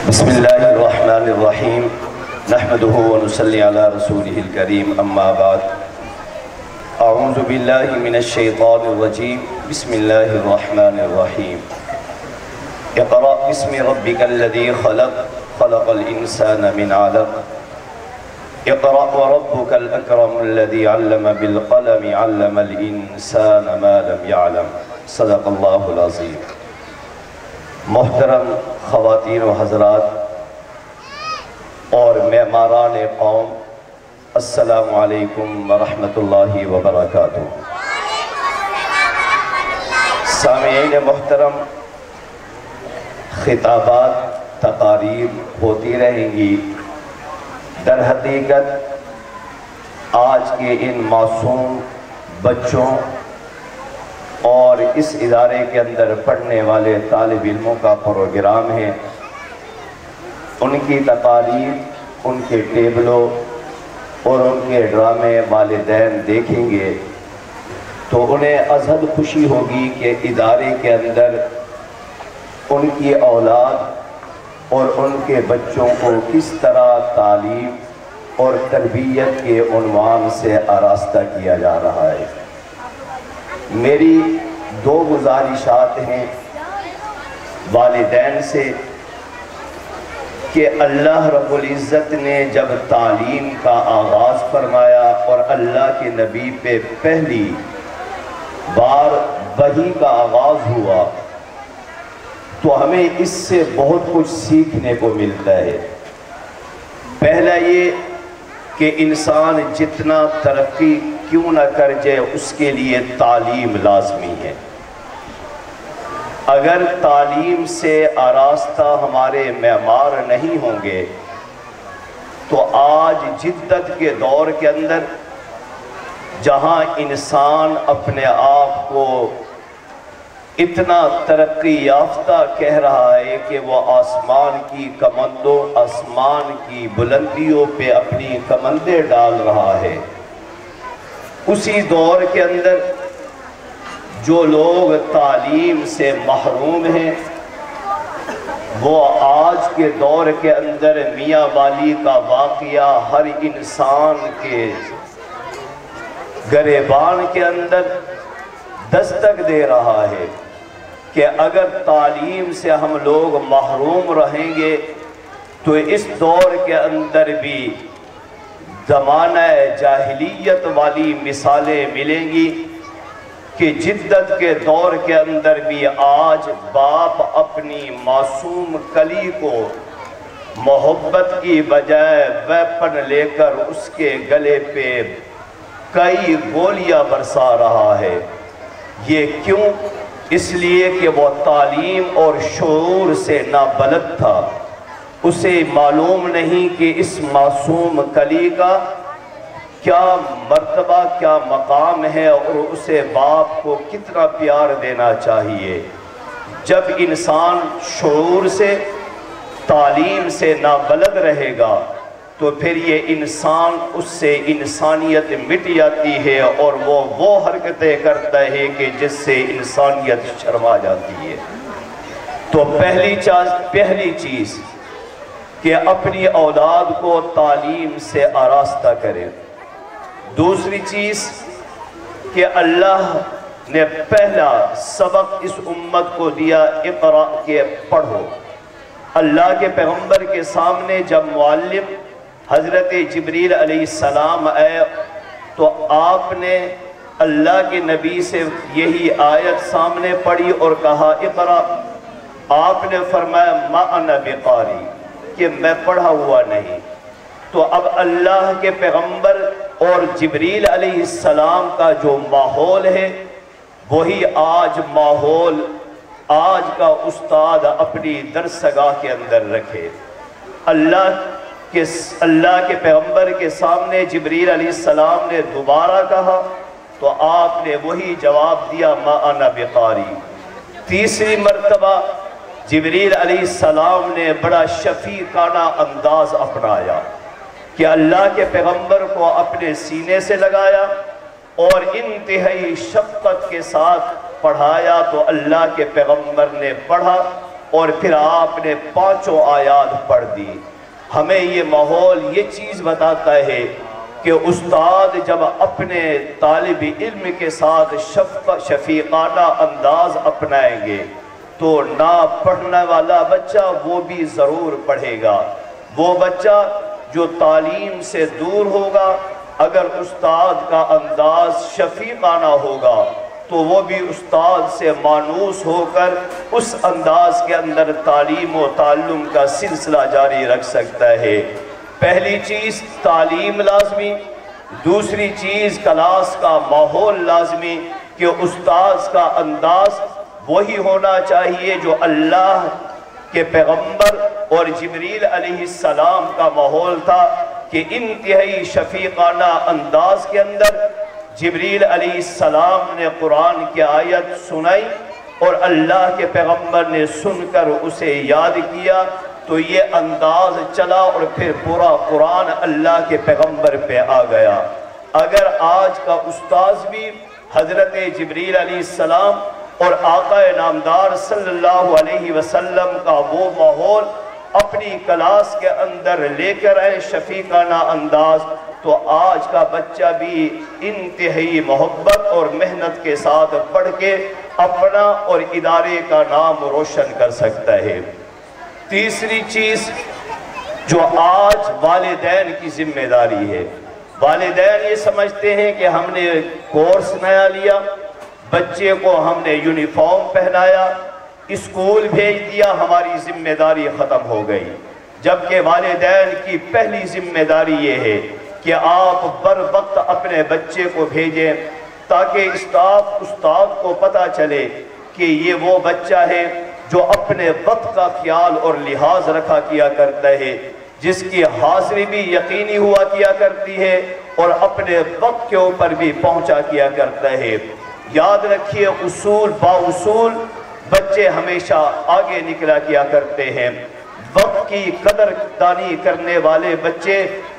بسم اللہ الرحمن الرحیم نحمده ونصلی علی رسولہ الکریم اما بعد اعوذ باللہ من الشیطان الرجیم بسم اللہ الرحمن الرحیم اقرأ بسم ربک الذی خلق خلق الانسان من علق اقرأ وربک الاکرم الذی علم بالقلم علم الانسان ما لم يعلم صدق اللہ العظیم۔ محترم خواتین و حضرات اور معماران قوم، السلام علیکم ورحمۃ اللہ وبرکاتہ۔ سامعین محترم، خطابات تقاریر ہوتی رہیں گی۔ در حقیقت آج کے ان معصوم بچوں اور اس ادارے کے اندر پڑھنے والے طالب علموں کا پروگرام ہے۔ ان کی تقاریر، ان کے ٹیبلوں اور ان کے ڈرامے والدین دیکھیں گے تو انہیں ازحد خوشی ہوگی کہ ادارے کے اندر ان کی اولاد اور ان کے بچوں کو کس طرح تعلیم اور تربیت کے عنوان سے آراستہ کیا جا رہا ہے۔ میری دو گزارشات ہیں والدین سے کہ اللہ رب العزت نے جب تعلیم کا آغاز فرمایا اور اللہ کے نبی پہ پہلی بار وحی کا آغاز ہوا تو ہمیں اس سے بہت کچھ سیکھنے کو ملتا ہے۔ پہلا یہ کہ انسان جتنا ترقی کیوں نہ کر جائے اس کے لیے تعلیم لازمی ہے۔ اگر تعلیم سے آراستہ ہمارے معمار نہیں ہوں گے تو آج جدت کے دور کے اندر جہاں انسان اپنے آپ کو اتنا ترقی یافتہ کہہ رہا ہے کہ وہ آسمان کی کمندوں، آسمان کی بلندیوں پہ اپنی کمندیں ڈال رہا ہے، اسی دور کے اندر جو لوگ تعلیم سے محروم ہیں وہ آج کے دور کے اندر میاں والی کا واقعہ ہر انسان کے گریبان کے اندر دستک دے رہا ہے کہ اگر تعلیم سے ہم لوگ محروم رہیں گے تو اس دور کے اندر بھی زمانہ جاہلیت والی مثالیں ملیں گی کہ جدت کے دور کے اندر بھی آج باپ اپنی معصوم کلی کو محبت کی بجائے ویپن لے کر اس کے گلے پہ کئی گولیاں برسا رہا ہے۔ یہ کیوں؟ اس لیے کہ وہ تعلیم اور شعور سے نابلد تھا۔ اسے معلوم نہیں کہ اس معصوم کلی کا کیا مرتبہ، کیا مقام ہے اور اسے باپ کو کتنا پیار دینا چاہیے۔ جب انسان شعور سے، تعلیم سے نابلد رہے گا تو پھر یہ انسان، اس سے انسانیت مٹ جاتی ہے اور وہ حرکتیں کرتا ہے کہ جس سے انسانیت شرما جاتی ہے۔ تو پہلی چیز کہ اپنی اولاد کو تعلیم سے آراستہ کرے۔ دوسری چیز کہ اللہ نے پہلا سبق اس امت کو دیا، اقرأ کے پڑھو۔ اللہ کے پیغمبر کے سامنے جب معلم حضرت جبریل علیہ السلام آئے تو آپ نے اللہ کے نبی سے یہی آیت سامنے پڑھی اور کہا اقرأ۔ آپ نے فرمایا ما انا بقاری، کہ میں پڑھا ہوا نہیں۔ تو اب اللہ کے پیغمبر اور جبریل علیہ السلام کا جو ماحول ہے وہی آج ماحول آج کا استاد اپنی درسگاہ کے اندر رکھے۔ اللہ کے پیغمبر کے سامنے جبریل علیہ السلام نے دوبارہ کہا تو آپ نے وہی جواب دیا ما انا بقاری۔ تیسری مرتبہ جبریل علیہ السلام نے بڑا شفیقانہ انداز اپنایا کہ اللہ کے پیغمبر کو اپنے سینے سے لگایا اور انتہائی شفقت کے ساتھ پڑھایا تو اللہ کے پیغمبر نے پڑھا اور پھر آپ نے 5 آیات پڑھ دی۔ ہمیں یہ ماحول یہ چیز بتاتا ہے کہ استاد جب اپنے طالب علم کے ساتھ شفیقانہ انداز اپنائیں گے تو نہ پڑھنے والا بچہ وہ بھی ضرور پڑھے گا۔ وہ بچہ جو تعلیم سے دور ہوگا، اگر استاد کا انداز شفیقانہ ہوگا تو وہ بھی استاد سے مانوس ہو کر اس انداز کے اندر تعلیم و تعلم کا سلسلہ جاری رکھ سکتا ہے۔ پہلی چیز تعلیم لازمی، دوسری چیز کلاس کا ماحول لازمی کہ استاذ کا انداز وہی ہونا چاہیے جو اللہ کے پیغمبر اور جبریل علیہ السلام کا ماحول تھا، کہ انتہائی شفیقانہ انداز کے اندر جبریل علیہ السلام نے قرآن کی آیت سنائی اور اللہ کے پیغمبر نے سن کر اسے یاد کیا، تو یہ انداز چلا اور پھر پورا قرآن اللہ کے پیغمبر پہ آ گیا۔ اگر آج کا استاذ بھی حضرت جبریل علیہ السلام اور آقا نامدار صلی اللہ علیہ وسلم کا وہ ماحول اپنی کلاس کے اندر لے کر آئے شفیقانہ انداز، تو آج کا بچہ بھی انتہائی محبت اور محنت کے ساتھ پڑھ کے اپنا اور ادارے کا نام روشن کر سکتا ہے۔ تیسری چیز جو آج والدین کی ذمہ داری ہے، والدین یہ سمجھتے ہیں کہ ہم نے کورس نیا لیا، بچے کو ہم نے یونیفارم پہنایا، اسکول بھیج دیا، ہماری ذمہ داری ختم ہو گئی۔ جبکہ والدین کی پہلی ذمہ داری یہ ہے کہ آپ بر وقت اپنے بچے کو بھیجیں تاکہ استاد کو پتہ چلے کہ یہ وہ بچہ ہے جو اپنے وقت کا خیال اور لحاظ رکھا کیا کرتا ہے، جس کی حاضری بھی یقینی ہوا کیا کرتی ہے اور اپنے وقت کے اوپر بھی پہنچا کیا کرتا ہے۔ یاد رکھیے اصول با اصول بچے ہمیشہ آگے نکلا کیا کرتے ہیں۔ وقت کی قدر دانی کرنے والے بچے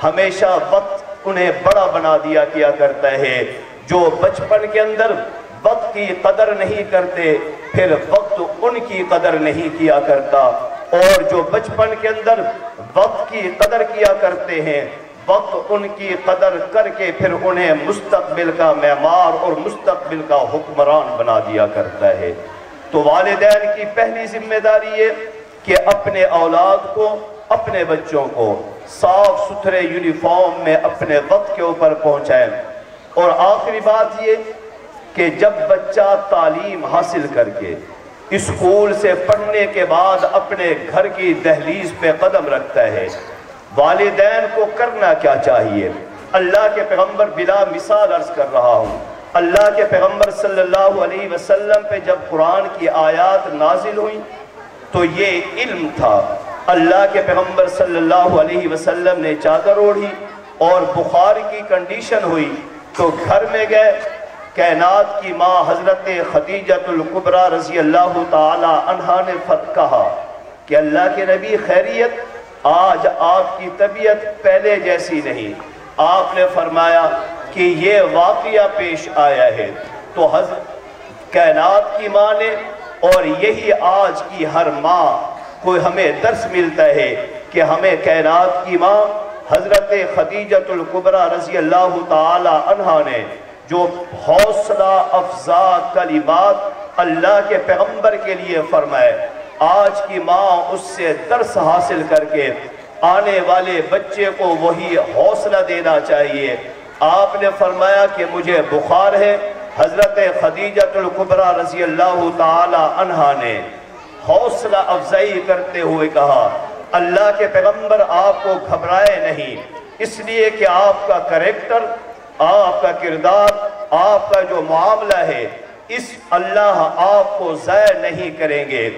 ہمیشہ وقت انہیں بڑا بنا دیا کیا کرتا ہے۔ جو بچپن کے اندر وقت کی قدر نہیں کرتے پھر وقت ان کی قدر نہیں کیا کرتا، اور جو بچپن کے اندر وقت کی قدر کیا کرتے ہیں وقت ان کی قدر کر کے پھر انہیں مستقبل کا معمار اور مستقبل کا حکمران بنا دیا کرتا ہے۔ تو والدین کی پہلی ذمہ داری ہے کہ اپنے اولاد کو، اپنے بچوں کو صاف ستھرے یونیفارم میں اپنے وقت کے اوپر پہنچائیں۔ اور آخری بات یہ کہ جب بچہ تعلیم حاصل کر کے اسکول سے پڑھنے کے بعد اپنے گھر کی دہلیز پہ قدم رکھتا ہے، والدین کو کرنا کیا چاہیے؟ اللہ کے پیغمبر بلا مثال عرض کر رہا ہوں، اللہ کے پیغمبر صلی اللہ علیہ وسلم پہ جب قرآن کی آیات نازل ہوئیں تو یہ علم تھا۔ اللہ کے پیغمبر صلی اللہ علیہ وسلم نے چادر اوڑھی اور بخار کی کنڈیشن ہوئی تو گھر میں گئے، کائنات کی ماں حضرت خدیجۃ الکبریٰ رضی اللہ تعالی عنہا نے کہا کہ اللہ کے نبی خیریت، آج آپ کی طبیعت پہلے جیسی نہیں۔ آپ نے فرمایا کہ یہ واقعہ پیش آیا ہے، تو کائنات کی ماں نے اور یہی آج کی ہر ماں کو ہمیں درس ملتا ہے کہ ہمیں کائنات کی ماں حضرت خدیجۃ الکبریٰ رضی اللہ تعالی عنہا نے جو حوصلہ افزا کلمات اللہ کے پیغمبر کے لیے فرمائے، آج کی ماں اس سے درس حاصل کر کے آنے والے بچے کو وہی حوصلہ دینا چاہیے۔ آپ نے فرمایا کہ مجھے بخار ہے، حضرت خدیجۃ الکبریٰ رضی اللہ تعالی عنہا نے حوصلہ افزائی کرتے ہوئے کہا اللہ کے پیغمبر آپ کو گھبرائے نہیں، اس لیے کہ آپ کا کریکٹر، آپ کا کردار، آپ کا جو معاملہ ہے اس اللہ آپ کو ضائع نہیں کریں گے۔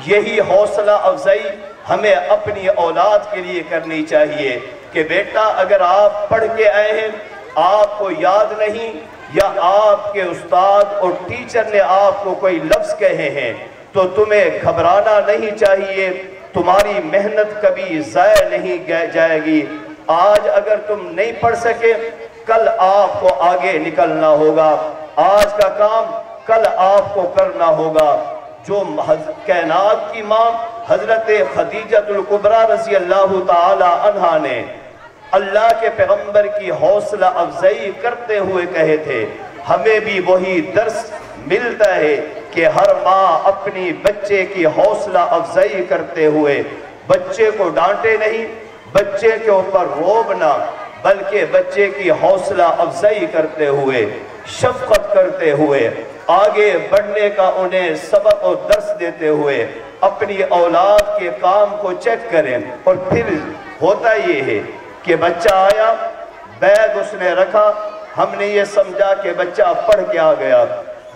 یہی حوصلہ افزائی ہمیں اپنی اولاد کے لیے کرنی چاہیے کہ بیٹا اگر آپ پڑھ کے آئے ہیں، آپ کو یاد نہیں، یا آپ کے استاد اور ٹیچر نے آپ کو کوئی لفظ کہے ہیں تو تمہیں گھبرانا نہیں چاہیے، تمہاری محنت کبھی ضائع نہیں جائے گی۔ آج اگر تم نہیں پڑھ سکے کل آپ کو آگے نکلنا ہوگا، آج کا کام کل آپ کو کرنا ہوگا۔ جو کائنات کی ماں حضرت خدیجۃ الکبریٰ رضی اللہ تعالی عنہا نے اللہ کے پیغمبر کی حوصلہ افزائی کرتے ہوئے کہے تھے، ہمیں بھی وہی درس ملتا ہے کہ ہر ماں اپنی بچے کی حوصلہ افزائی کرتے ہوئے بچے کو ڈانٹے نہیں، بچے کے اوپر روب نہ، بلکہ بچے کی حوصلہ افزائی کرتے ہوئے، شفقت کرتے ہوئے، آگے بڑھنے کا انہیں سبق و درس دیتے ہوئے اپنی اولاد کے کام کو چیک کریں۔ اور پھر ہوتا یہ ہے کہ بچہ آیا، بیگ اس نے رکھا، ہم نے یہ سمجھا کہ بچہ پڑھ کے آ گیا،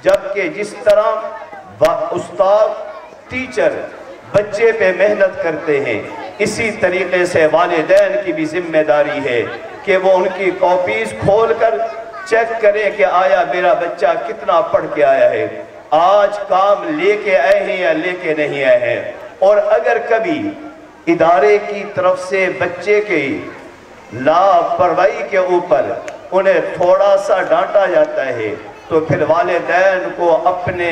جبکہ جس طرح استاد ٹیچر بچے پہ محنت کرتے ہیں، اسی طریقے سے والدین کی بھی ذمہ داری ہے کہ وہ ان کی کاپیز کھول کر چیک کرے کہ آیا میرا بچہ کتنا پڑھ کے آیا ہے، آج کام لے کے آئے ہیں یا لے کے نہیں آئے ہیں۔ اور اگر کبھی ادارے کی طرف سے بچے کی لاپرواہی کے اوپر انہیں تھوڑا سا ڈانٹا جاتا ہے تو پھر والدین کو اپنے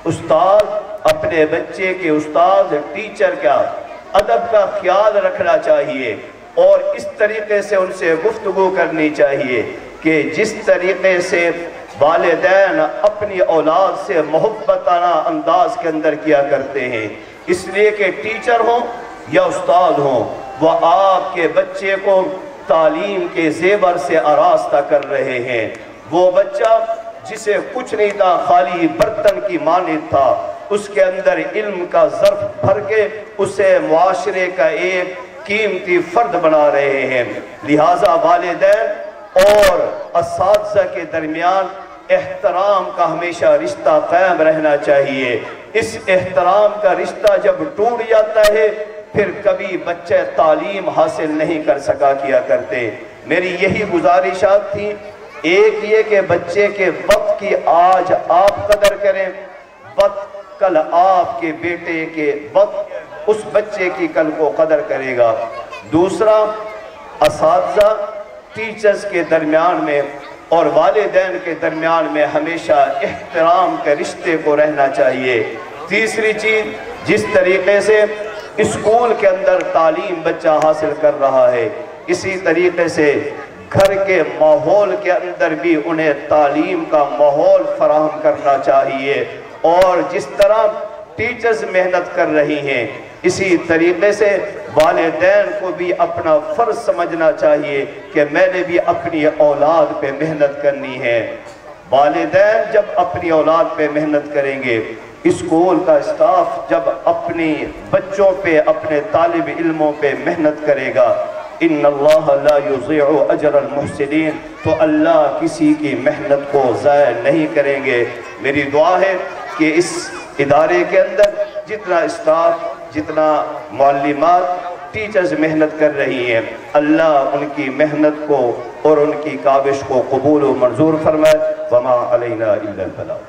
استاد، اپنے بچے کے استاد، ٹیچر کا ادب کا خیال رکھنا چاہیے اور اس طریقے سے ان سے گفتگو کرنی چاہیے کہ جس طریقے سے والدین اپنی اولاد سے محبتانہ انداز کے اندر کیا کرتے ہیں، اس لیے کہ ٹیچر ہوں یا استاد ہوں، وہ آپ کے بچے کو تعلیم کے زیور سے آراستہ کر رہے ہیں۔ وہ بچہ جسے کچھ نہیں تھا، خالی برتن کی مانند تھا، اس کے اندر علم کا ظرف بھر کے اسے معاشرے کا ایک قیمتی فرد بنا رہے ہیں۔ لہٰذا والدین اور اساتذہ کے درمیان احترام کا ہمیشہ رشتہ قائم رہنا چاہیے۔ اس احترام کا رشتہ جب ٹوٹ جاتا ہے پھر کبھی بچے تعلیم حاصل نہیں کر سکا کیا کرتے۔ میری یہی گزارشات تھی، ایک یہ کہ بچے کے وقت کی آج آپ قدر کریں، وقت کل آپ کے بیٹے کے وقت اس بچے کی کل کو قدر کرے گا۔ دوسرا، اساتذہ ٹیچرز کے درمیان میں اور والدین کے درمیان میں ہمیشہ احترام کے رشتے کو رہنا چاہیے۔ تیسری چیز، جس طریقے سے اسکول کے اندر تعلیم بچہ حاصل کر رہا ہے، اسی طریقے سے گھر کے ماحول کے اندر بھی انہیں تعلیم کا ماحول فراہم کرنا چاہیے، اور جس طرح ٹیچرز محنت کر رہی ہیں اسی طریقے سے والدین کو بھی اپنا فرض سمجھنا چاہیے کہ میں نے بھی اپنی اولاد پہ محنت کرنی ہے۔ والدین جب اپنی اولاد پہ محنت کریں گے، اسکول کا اسٹاف جب اپنی بچوں پہ، اپنے طالب علموں پہ محنت کرے گا، ان اللہ لا یضیع اجر المحسنین، تو اللہ کسی کی محنت کو ضائع نہیں کریں گے۔ میری دعا ہے کہ اس ادارے کے اندر جتنا اسٹاف، جتنا معلمات، ٹیچرز محنت کر رہی ہیں، اللہ ان کی محنت کو اور ان کی کاوش کو قبول و منظور فرمائے۔ وما علینا الا البلاغ۔